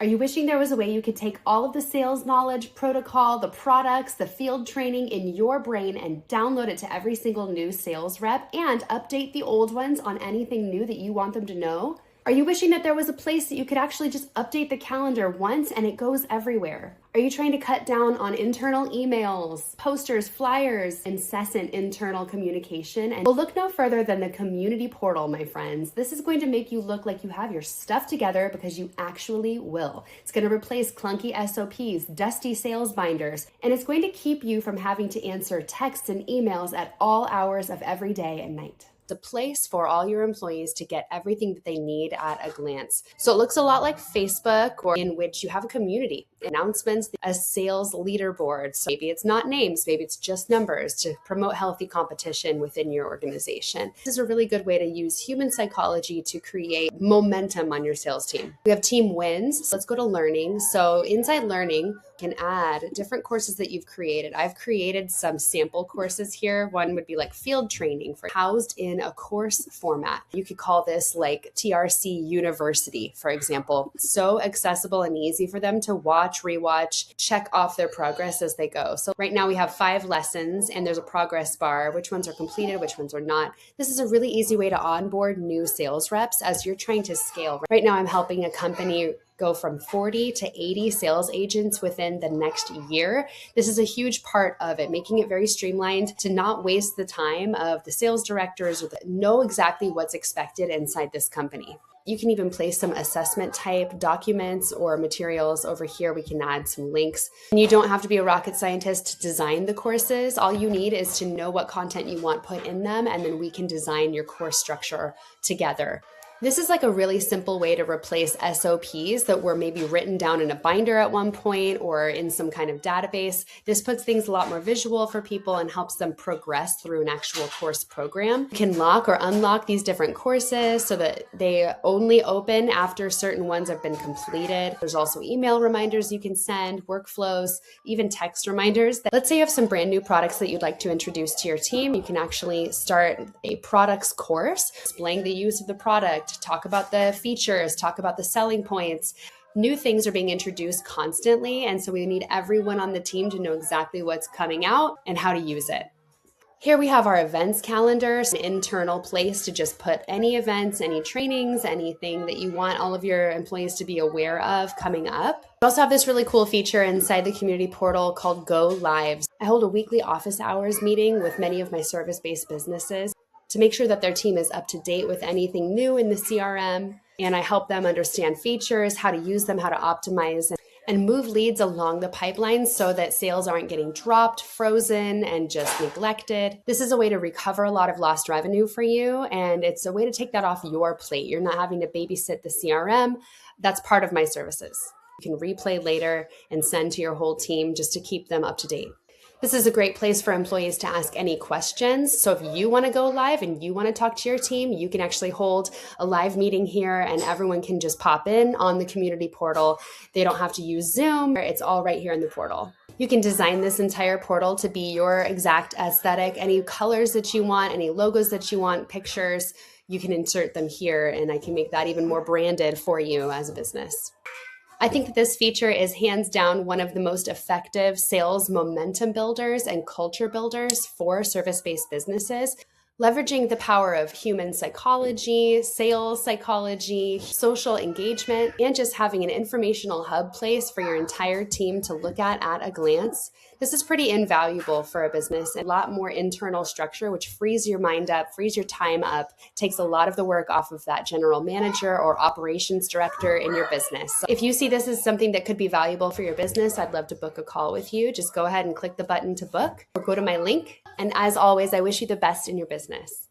Are you wishing there was a way you could take all of the sales knowledge, protocol, the products, the field training in your brain and download it to every single new sales rep and update the old ones on anything new that you want them to know? Are you wishing that there was a place that you could actually just update the calendar once and it goes everywhere? Are you trying to cut down on internal emails, posters, flyers, incessant internal communication? And well, look no further than the community portal, my friends. This is going to make you look like you have your stuff together because you actually will. It's going to replace clunky SOPs, dusty sales binders, and it's going to keep you from having to answer texts and emails at all hours of every day and night. A place for all your employees to get everything that they need at a glance. So it looks a lot like Facebook, or in which you have a community, announcements, a sales leaderboard. So maybe it's not names, maybe it's just numbers to promote healthy competition within your organization. This is a really good way to use human psychology to create momentum on your sales team. We have team wins. So let's go to learning. So inside learning, you can add different courses that you've created. I've created some sample courses here. One would be like field training for housed in a course format. You could call this like TRC University, for example. So accessible and easy for them to watch, rewatch, check off their progress as they go. So right now we have 5 lessons and there's a progress bar, which ones are completed, which ones are not. This is a really easy way to onboard new sales reps as you're trying to scale. Right now I'm helping a company go from 40 to 80 sales agents within the next year. This is a huge part of it, making it very streamlined to not waste the time of the sales directors or know exactly what's expected inside this company. You can even place some assessment type documents or materials over here. We can add some links. And you don't have to be a rocket scientist to design the courses. All you need is to know what content you want put in them, and then we can design your course structure together. This is like a really simple way to replace SOPs that were maybe written down in a binder at one point or in some kind of database. This puts things a lot more visual for people and helps them progress through an actual course program. You can lock or unlock these different courses so that they only open after certain ones have been completed. There's also email reminders you can send, workflows, even text reminders. Let's say you have some brand new products that you'd like to introduce to your team. You can actually start a products course, explain the use of the product, talk about the features, talk about the selling points. New things are being introduced constantly, and so we need everyone on the team to know exactly what's coming out and how to use it. Here we have our events calendar, an internal place to just put any events, any trainings, anything that you want all of your employees to be aware of coming up. We also have this really cool feature inside the community portal called Go Lives. I hold a weekly office hours meeting with many of my service-based businesses to make sure that their team is up to date with anything new in the CRM. And I help them understand features, how to use them, how to optimize, and move leads along the pipeline so that sales aren't getting dropped, frozen, and just neglected. This is a way to recover a lot of lost revenue for you, and it's a way to take that off your plate. You're not having to babysit the CRM. That's part of my services. You can replay later and send to your whole team just to keep them up to date. This is a great place for employees to ask any questions. So if you want to go live and you want to talk to your team, you can actually hold a live meeting here and everyone can just pop in on the community portal. They don't have to use Zoom. It's all right here in the portal. You can design this entire portal to be your exact aesthetic. Any colors that you want, any logos that you want, pictures, you can insert them here and I can make that even more branded for you as a business. I think that this feature is hands down one of the most effective sales momentum builders and culture builders for service-based businesses. Leveraging the power of human psychology, sales psychology, social engagement, and just having an informational hub place for your entire team to look at a glance. This is pretty invaluable for a business. A lot more internal structure, which frees your mind up, frees your time up, takes a lot of the work off of that general manager or operations director in your business. So if you see this as something that could be valuable for your business, I'd love to book a call with you. Just go ahead and click the button to book or go to my link. And as always, I wish you the best in your business.